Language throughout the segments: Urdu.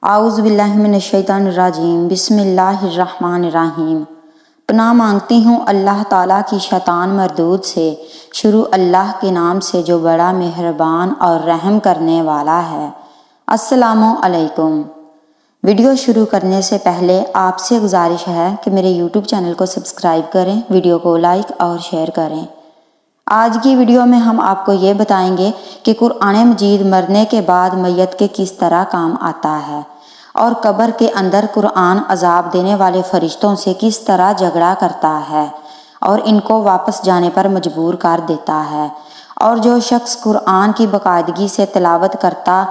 اعوذ باللہ من الشیطان الرجیم، بسم اللہ الرحمن الرحیم۔ پناہ مانگتی ہوں اللہ تعالیٰ کی شیطان مردود سے۔ شروع اللہ کے نام سے جو بڑا مہربان اور رحم کرنے والا ہے۔ السلام علیکم۔ ویڈیو شروع کرنے سے پہلے آپ سے گزارش ہے کہ میرے یوٹیوب چینل کو سبسکرائب کریں، ویڈیو کو لائک اور شیئر کریں۔ آج کی ویڈیو میں ہم آپ کو یہ بتائیں گے کہ قرآن مجید مرنے کے بعد میت کے کس طرح کام آتا ہے، اور قبر کے اندر قرآن عذاب دینے والے فرشتوں سے کس طرح جھگڑا کرتا ہے اور ان کو واپس جانے پر مجبور کر دیتا ہے، اور جو شخص قرآن کی باقاعدگی سے تلاوت کرتا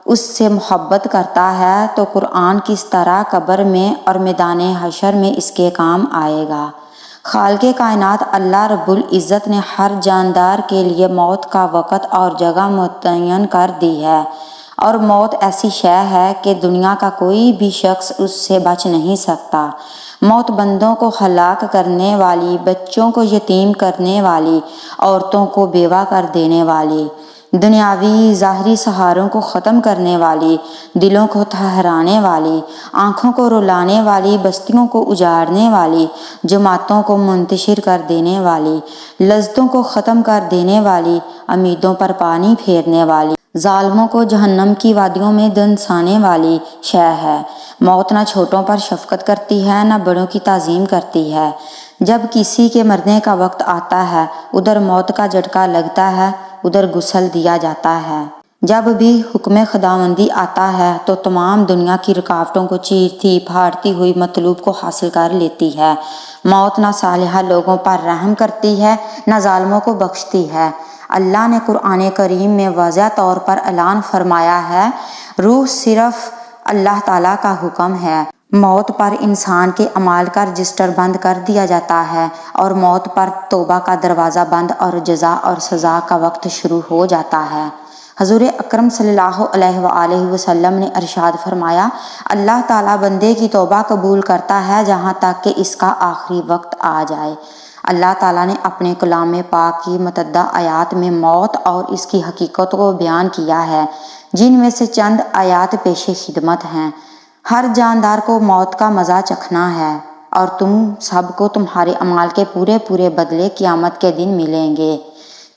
اس سے محبت کرتا ہے تو قرآن کس طرح قبر میں اور میدان حشر میں اس کے کام آئے گا۔ خالق کائنات اللہ رب العزت نے ہر جاندار کے لیے موت کا وقت اور جگہ متعین کر دی ہے، اور موت ایسی شے ہے کہ دنیا کا کوئی بھی شخص اس سے بچ نہیں سکتا۔ موت بندوں کو ہلاک کرنے والی، بچوں کو یتیم کرنے والی، عورتوں کو بیوہ کر دینے والی، دنیاوی ظاہری سہاروں کو ختم کرنے والی، دلوں کو ٹھہرانے والی، آنکھوں کو رلانے والی، بستیوں کو اجاڑنے والی، جماعتوں کو منتشر کر دینے والی، لذتوں کو ختم کر دینے والی، امیدوں پر پانی پھیرنے والی، ظالموں کو جہنم کی وادیوں میں دنسانے والی شے ہے۔ موت نہ چھوٹوں پر شفقت کرتی ہے نہ بڑوں کی تعظیم کرتی ہے۔ جب کسی کے مرنے کا وقت آتا ہے، ادھر موت کا جھٹکا لگتا ہے، ادھر غسل دیا جاتا ہے۔ جب بھی حکم خداوندی آتا ہے تو تمام دنیا کی رکاوٹوں کو چیرتی پھاڑتی ہوئی مطلوب کو حاصل کر لیتی ہے۔ موت نہ صالحہ لوگوں پر رحم کرتی ہے نہ ظالموں کو بخشتی ہے۔ اللہ نے قرآن کریم میں واضح طور پر اعلان فرمایا ہے، روح صرف اللہ تعالیٰ کا حکم ہے۔ موت پر انسان کے اعمال کا رجسٹر بند کر دیا جاتا ہے، اور موت پر توبہ کا دروازہ بند اور جزا اور سزا کا وقت شروع ہو جاتا ہے۔ حضور اکرم صلی اللہ علیہ وآلہ وسلم نے ارشاد فرمایا، اللہ تعالیٰ بندے کی توبہ قبول کرتا ہے جہاں تک کہ اس کا آخری وقت آ جائے۔ اللہ تعالیٰ نے اپنے کلام پاک کی متعدد آیات میں موت اور اس کی حقیقت کو بیان کیا ہے، جن میں سے چند آیات پیش خدمت ہیں۔ ہر جاندار کو موت کا مزہ چکھنا ہے، اور تم سب کو تمہارے اعمال کے پورے پورے بدلے قیامت کے دن ملیں گے۔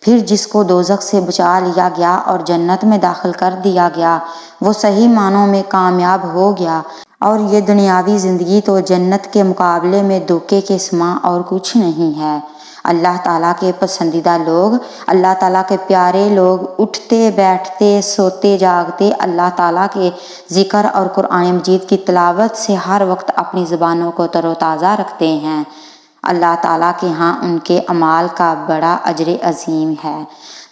پھر جس کو دوزخ سے بچا لیا گیا اور جنت میں داخل کر دیا گیا، وہ صحیح معنوں میں کامیاب ہو گیا، اور یہ دنیاوی زندگی تو جنت کے مقابلے میں دھوکے کے سوا اور کچھ نہیں ہے۔ اللہ تعالیٰ کے پسندیدہ لوگ، اللہ تعالیٰ کے پیارے لوگ اٹھتے بیٹھتے سوتے جاگتے اللہ تعالیٰ کے ذکر اور قرآن مجید کی تلاوت سے ہر وقت اپنی زبانوں کو تر و تازہ رکھتے ہیں۔ اللہ تعالیٰ کے ہاں ان کے اعمال کا بڑا اجر عظیم ہے۔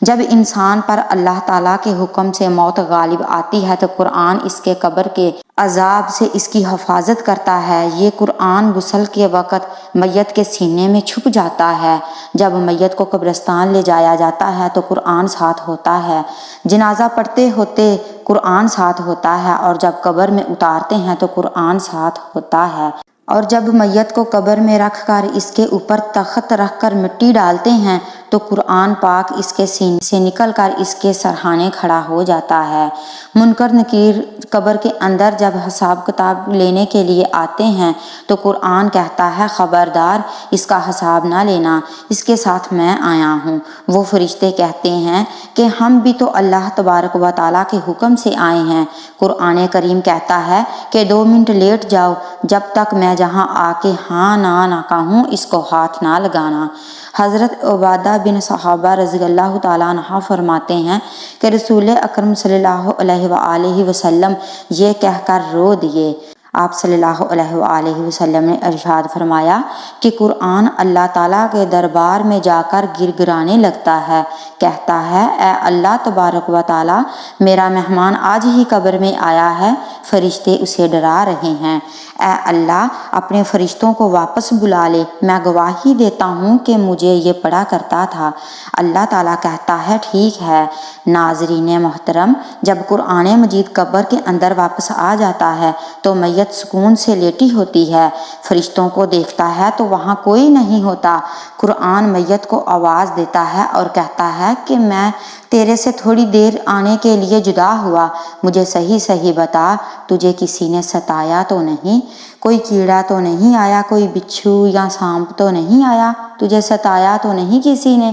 جب انسان پر اللہ تعالیٰ کے حکم سے موت غالب آتی ہے تو قرآن اس کے قبر کے عذاب سے اس کی حفاظت کرتا ہے۔ یہ قرآن غسل کے وقت میت کے سینے میں چھپ جاتا ہے۔ جب میت کو قبرستان لے جایا جاتا ہے تو قرآن ساتھ ہوتا ہے، جنازہ پڑھتے ہوتے قرآن ساتھ ہوتا ہے، اور جب قبر میں اتارتے ہیں تو قرآن ساتھ ہوتا ہے، اور جب میت کو قبر میں رکھ کر اس کے اوپر تخت رکھ کر مٹی ڈالتے ہیں تو قرآن پاک اس کے سینے سے نکل کر اس کے سرہانے کھڑا ہو جاتا ہے۔ منکر نکیر قبر کے اندر جب حساب کتاب لینے کے لیے آتے ہیں تو قرآن کہتا ہے، خبردار اس کا حساب نہ لینا، اس کے ساتھ میں آیا ہوں۔ وہ فرشتے کہتے ہیں کہ ہم بھی تو اللہ تبارک و تعالیٰ کے حکم سے آئے ہیں۔ قرآن کریم کہتا ہے کہ 2 منٹ لیٹ جاؤ، جب تک میں جہاں آ کے ہاں نہ کہوں اس کو ہاتھ نہ لگانا۔ حضرت عبادہ بن صحابہ رضی اللہ تعالیٰ عنہ فرماتے ہیں کہ رسول اکرم صلی اللہ علیہ وآلہ وسلم یہ کہہ کر رو دیے۔ آپ صلی اللہ علیہ وآلہ وسلم نے ارشاد فرمایا کہ قرآن اللہ تعالیٰ کے دربار میں جا کر گڑگڑانے لگتا ہے، کہتا ہے، اے اللہ تبارک و تعالیٰ، میرا مہمان آج ہی قبر میں آیا ہے، فرشتے اسے ڈرا رہے ہیں۔ اے اللہ، اپنے فرشتوں کو واپس بلا لے، میں گواہی دیتا ہوں کہ مجھے یہ پڑھا کرتا تھا۔ اللہ تعالیٰ کہتا ہے، ٹھیک ہے۔ ناظرین محترم، جب قرآن مجید قبر کے اندر واپس آ جاتا ہے تو میت سکون سے لیٹی ہوتی ہے، فرشتوں کو دیکھتا ہے تو وہاں کوئی نہیں ہوتا۔ قرآن میت کو آواز دیتا ہے اور کہتا ہے کہ میں تیرے سے تھوڑی دیر آنے کے لیے جدا ہوا، مجھے صحیح صحیح بتا، تجھے کسی نے ستایا تو نہیں؟ کوئی کیڑا تو نہیں آیا، کوئی بچھو یا سانپ تو نہیں آیا، تجھے ستایا تو نہیں کسی نے؟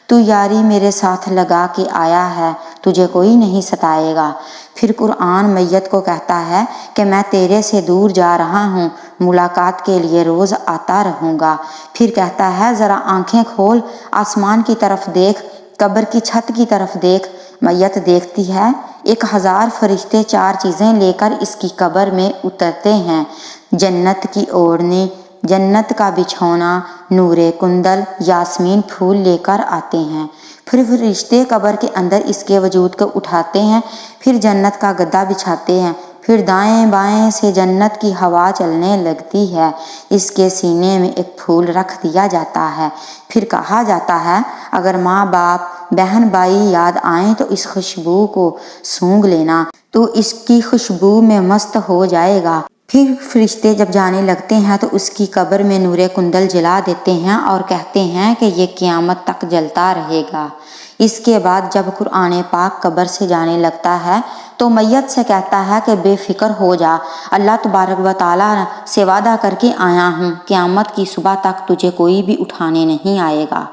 تو یاری میرے ساتھ لگا کے آیا ہے، تجھے کوئی نہیں ستائے گا۔ پھر قرآن میت کو کہتا ہے کہ میں تیرے سے دور جا رہا ہوں، ملاقات کے لیے روز آتا رہوں گا۔ پھر کہتا ہے ذرا آنکھیں کھول، آسمان کی طرف دیکھ، قبر کی چھت کی طرف دیکھ۔ میت دیکھتی ہے، 1000 فرشتے 4 چیزیں لے کر اس کی قبر میں اترتے ہیں، جنت کی اوڑھنی، جنت کا بچھونا، نور کندل، یاسمین پھول لے کر آتے ہیں۔ پھر فرشتے قبر کے اندر اس کے وجود کو اٹھاتے ہیں، پھر جنت کا گدا بچھاتے ہیں، پھر دائیں بائیں سے جنت کی ہوا چلنے لگتی ہے، اس کے سینے میں ایک پھول رکھ دیا جاتا ہے، پھر کہا جاتا ہے اگر ماں باپ بہن بھائی یاد آئیں تو اس خوشبو کو سونگھ لینا، تو اس کی خوشبو میں مست ہو جائے گا۔ پھر فرشتے جب جانے لگتے ہیں تو اس کی قبر میں نور کندل جلا دیتے ہیں اور کہتے ہیں کہ یہ قیامت تک جلتا رہے گا۔ اس کے بعد جب قرآن پاک قبر سے جانے لگتا ہے تو میت سے کہتا ہے کہ بے فکر ہو جا، اللہ تبارک و تعالیٰ سے وعدہ کر کے آیا ہوں، قیامت کی صبح تک تجھے کوئی بھی اٹھانے نہیں آئے گا۔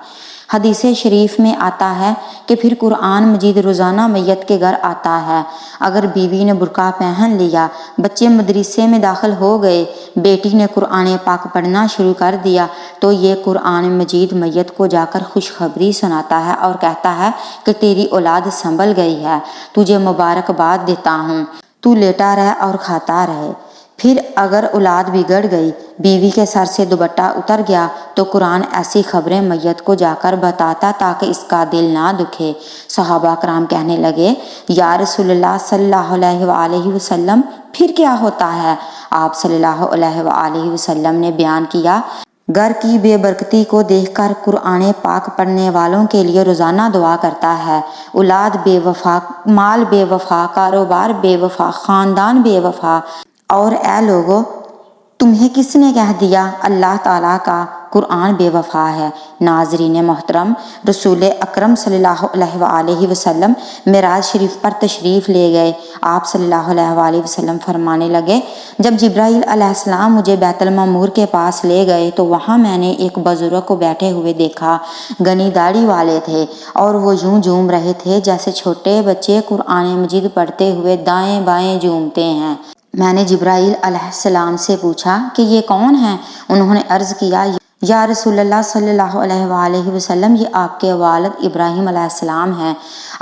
حدیث شریف میں آتا ہے کہ پھر قرآن مجید روزانہ میت کے گھر آتا ہے۔ اگر بیوی نے برقع پہن لیا، بچے مدرسے میں داخل ہو گئے، بیٹی نے قرآن پاک پڑھنا شروع کر دیا، تو یہ قرآن مجید میت کو جا کر خوشخبری سناتا ہے اور کہتا ہے کہ تیری اولاد سنبھل گئی ہے، تجھے مبارکباد دیتا ہوں، تو لیٹا رہ اور کھاتا رہے۔ پھر اگر اولاد بگڑ گئی، بیوی کے سر سے دوپٹہ اتر گیا، تو قرآن ایسی خبریں میت کو جا کر بتاتا تاکہ اس کا دل نہ دکھے۔ صحابہ کرام کہنے لگے یا رسول اللہ صلی اللہ علیہ وآلہ وسلم پھر کیا ہوتا ہے؟ آپ صلی اللہ علیہ وآلہ وسلم نے بیان کیا، گھر کی بے برکتی کو دیکھ کر قرآن پاک پڑھنے والوں کے لیے روزانہ دعا کرتا ہے، اولاد بے وفا، مال بے وفا، کاروبار بے وفا، خاندان بے وفا، اور اے لوگو تمہیں کس نے کہہ دیا اللہ تعالیٰ کا قرآن بے وفا ہے؟ ناظرین محترم، رسول اکرم صلی اللہ علیہ وآلہ وسلم معراج شریف پر تشریف لے گئے۔ آپ صلی اللہ علیہ وآلہ وسلم فرمانے لگے، جب جبرائیل علیہ السلام مجھے بیت المعمور کے پاس لے گئے تو وہاں میں نے ایک بزرگ کو بیٹھے ہوئے دیکھا، گھنی داڑھی والے تھے اور وہ یوں جھوم رہے تھے جیسے چھوٹے بچے قرآن مجید پڑھتے ہوئے دائیں بائیں جھومتے ہیں۔ میں نے جبرائیل علیہ السلام سے پوچھا کہ یہ کون ہیں؟ انہوں نے عرض کیا یا رسول اللہ صلی اللہ علیہ وآلہ وسلم یہ آپ کے والد ابراہیم علیہ السلام ہیں۔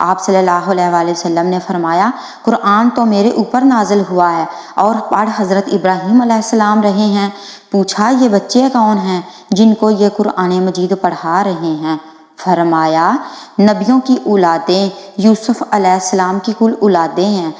آپ صلی اللہ علیہ وآلہ وسلم نے فرمایا قرآن تو میرے اوپر نازل ہوا ہے اور پڑھ حضرت ابراہیم علیہ السلام رہے ہیں۔ پوچھا یہ بچے کون ہیں جن کو یہ قرآن مجید پڑھا رہے ہیں؟ فرمایا نبیوں کی اولادیں، یوسف علیہ السلام کی کل اولادیں ہیں،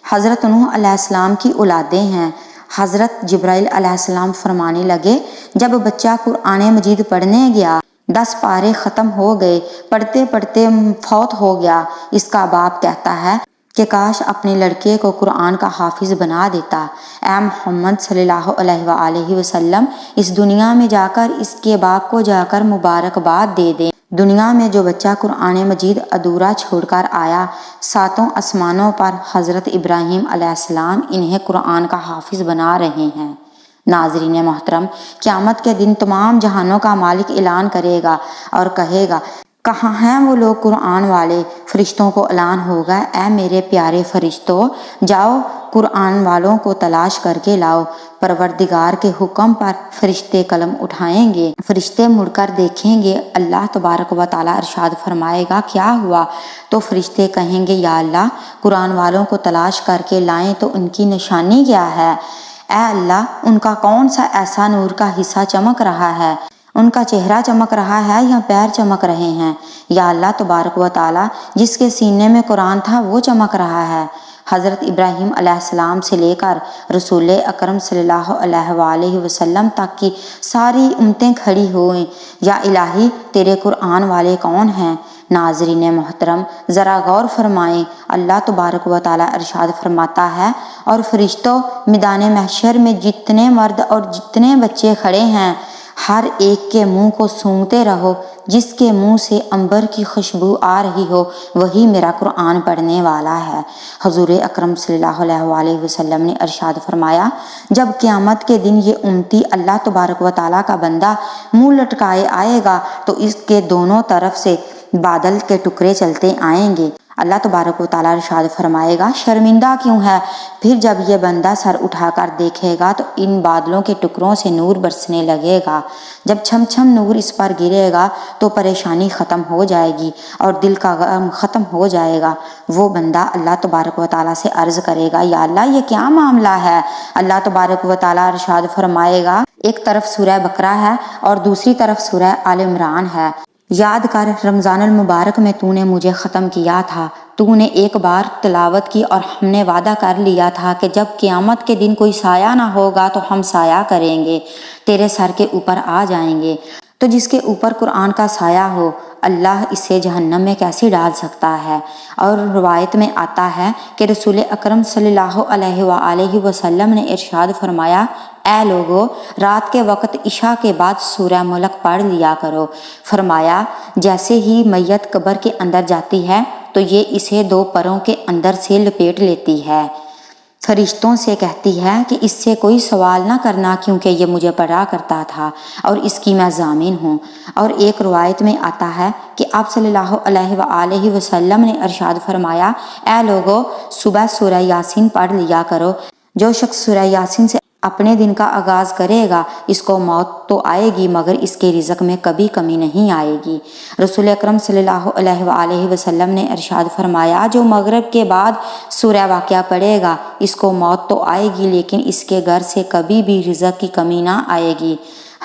حضرت نوح علیہ السلام کی اولادیں ہیں۔ حضرت جبرائیل علیہ السلام فرمانے لگے جب بچہ قرآن مجید پڑھنے گیا 10 پارے ختم ہو گئے، پڑھتے پڑھتے فوت ہو گیا۔ اس کا باپ کہتا ہے کہ کاش اپنے لڑکے کو قرآن کا حافظ بنا دیتا۔ اے محمد صلی اللہ علیہ وآلہ وسلم اس دنیا میں جا کر اس کے باپ کو جا کر مبارکباد دے دیں۔ دنیا میں جو بچہ قرآن مجید ادھورا چھوڑ کر آیا، 7 آسمانوں پر حضرت ابراہیم علیہ السلام انہیں قرآن کا حافظ بنا رہے ہیں۔ ناظرین محترم، قیامت کے دن تمام جہانوں کا مالک اعلان کرے گا اور کہے گا کہاں ہیں وہ لوگ قرآن والے؟ فرشتوں کو اعلان ہوگا اے میرے پیارے فرشتوں، جاؤ قرآن والوں کو تلاش کر کے لاؤ۔ پروردگار کے حکم پر فرشتے قلم اٹھائیں گے، فرشتے مڑ کر دیکھیں گے، اللہ تبارک و تعالیٰ ارشاد فرمائے گا کیا ہوا؟ تو فرشتے کہیں گے یا اللہ قرآن والوں کو تلاش کر کے لائیں تو ان کی نشانی کیا ہے؟ اے اللہ ان کا کون سا ایسا نور کا حصہ چمک رہا ہے؟ ان کا چہرہ چمک رہا ہے یا پیر چمک رہے ہیں؟ یا اللہ تبارک و تعالیٰ جس کے سینے میں قرآن تھا وہ چمک رہا ہے۔ حضرت ابراہیم علیہ السلام سے لے کر رسول اکرم صلی اللہ علیہ وآلہ وسلم تک کی ساری امتیں کھڑی ہوئیں، یا الہی تیرے قرآن والے کون ہیں؟ ناظرین محترم ذرا غور فرمائیں، اللہ تبارک و تعالیٰ ارشاد فرماتا ہے اور فرشتوں میدان محشر میں جتنے مرد اور جتنے بچے کھڑے ہیں ہر ایک کے منہ کو سونگھتے رہو، جس کے منہ سے عنبر کی خوشبو آ رہی ہو وہی میرا قرآن پڑھنے والا ہے۔ حضور اکرم صلی اللہ علیہ وآلہ وسلم نے ارشاد فرمایا، جب قیامت کے دن یہ امتی اللہ تبارک و تعالیٰ کا بندہ منہ لٹکائے آئے گا تو اس کے دونوں طرف سے بادل کے ٹکڑے چلتے آئیں گے۔ اللہ تبارک و تعالیٰ ارشاد فرمائے گا، شرمندہ کیوں ہے؟ پھر جب یہ بندہ سر اٹھا کر دیکھے گا تو ان بادلوں کے ٹکڑوں سے نور برسنے لگے گا۔ جب چھم چھم نور اس پر گرے گا تو پریشانی ختم ہو جائے گی اور دل کا غم ختم ہو جائے گا۔ وہ بندہ اللہ تبارک و تعالیٰ سے عرض کرے گا، یا اللہ یہ کیا معاملہ ہے؟ اللہ تبارک و تعالیٰ ارشاد فرمائے گا، ایک طرف سورہ بقرہ ہے اور دوسری طرف سورہ آل عمران ہے۔ یاد کر، رمضان المبارک میں تو نے مجھے ختم کیا تھا، تو نے ایک بار تلاوت کی اور ہم نے وعدہ کر لیا تھا کہ جب قیامت کے دن کوئی سایہ نہ ہوگا تو ہم سایہ کریں گے، تیرے سر کے اوپر آ جائیں گے۔ تو جس کے اوپر قرآن کا سایہ ہو، اللہ اسے جہنم میں کیسے ڈال سکتا ہے؟ اور روایت میں آتا ہے کہ رسول اکرم صلی اللہ علیہ وآلہ وسلم نے ارشاد فرمایا، اے لوگو، رات کے وقت عشاء کے بعد سورہ ملک پڑھ لیا کرو۔ فرمایا، جیسے ہی میت قبر کے اندر جاتی ہے تو یہ اسے دو پروں کے اندر سے لپیٹ لیتی ہے، فرشتوں سے کہتی ہے کہ اس سے کوئی سوال نہ کرنا کیونکہ یہ مجھے پڑھا کرتا تھا اور اس کی میں ضامن ہوں۔ اور ایک روایت میں آتا ہے کہ آپ صلی اللہ علیہ وآلہ وسلم نے ارشاد فرمایا، اے لوگو، صبح سورہ یاسین پڑھ لیا کرو۔ جو شخص سورہ یاسین سے اپنے دن کا آغاز کرے گا، اس کو موت تو آئے گی مگر اس کے رزق میں کبھی کمی نہیں آئے گی۔ رسول اکرم صلی اللہ علیہ وآلہ وسلم نے ارشاد فرمایا، جو مغرب کے بعد سورہ واقعہ پڑھے گا، اس کو موت تو آئے گی لیکن اس کے گھر سے کبھی بھی رزق کی کمی نہ آئے گی۔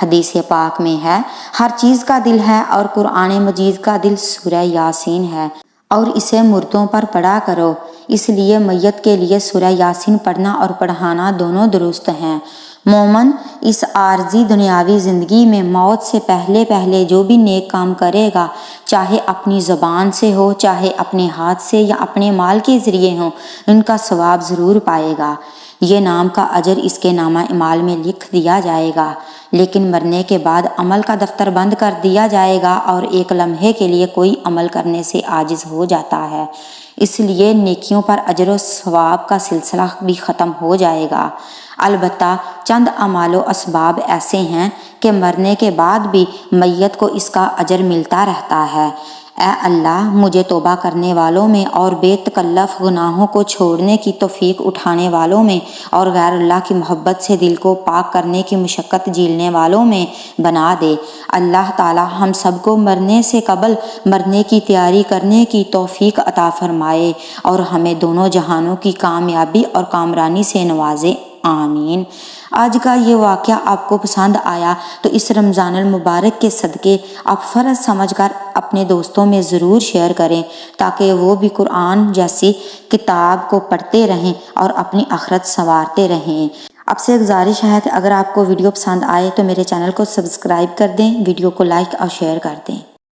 حدیث پاک میں ہے، ہر چیز کا دل ہے اور قرآن مجید کا دل سورہ یاسین ہے، اور اسے مردوں پر پڑھا کرو۔ اس لیے میت کے لیے سورہ یاسین پڑھنا اور پڑھانا دونوں درست ہیں۔ مومن اس عارضی دنیاوی زندگی میں موت سے پہلے پہلے جو بھی نیک کام کرے گا، چاہے اپنی زبان سے ہو، چاہے اپنے ہاتھ سے یا اپنے مال کے ذریعے ہو، ان کا ثواب ضرور پائے گا۔ یہ نام کا اجر اس کے نامہ اعمال میں لکھ دیا جائے گا، لیکن مرنے کے بعد عمل کا دفتر بند کر دیا جائے گا اور ایک لمحے کے لیے کوئی عمل کرنے سے عاجز ہو جاتا ہے، اس لیے نیکیوں پر اجر و ثواب کا سلسلہ بھی ختم ہو جائے گا۔ البتہ چند اعمال و اسباب ایسے ہیں کہ مرنے کے بعد بھی میت کو اس کا اجر ملتا رہتا ہے۔ اے اللہ، مجھے توبہ کرنے والوں میں اور بے تکلف گناہوں کو چھوڑنے کی توفیق اٹھانے والوں میں اور غیر اللہ کی محبت سے دل کو پاک کرنے کی مشقت جھیلنے والوں میں بنا دے۔ اللہ تعالی ہم سب کو مرنے سے قبل مرنے کی تیاری کرنے کی توفیق عطا فرمائے اور ہمیں دونوں جہانوں کی کامیابی اور کامرانی سے نوازے، آمین۔ آج کا یہ واقعہ آپ کو پسند آیا تو اس رمضان المبارک کے صدقے آپ فرض سمجھ کر اپنے دوستوں میں ضرور شیئر کریں تاکہ وہ بھی قرآن جیسی کتاب کو پڑھتے رہیں اور اپنی آخرت سنوارتے رہیں۔ آپ سے گزارش ہے کہ اگر آپ کو ویڈیو پسند آئے تو میرے چینل کو سبسکرائب کر دیں، ویڈیو کو لائک اور شیئر کر دیں۔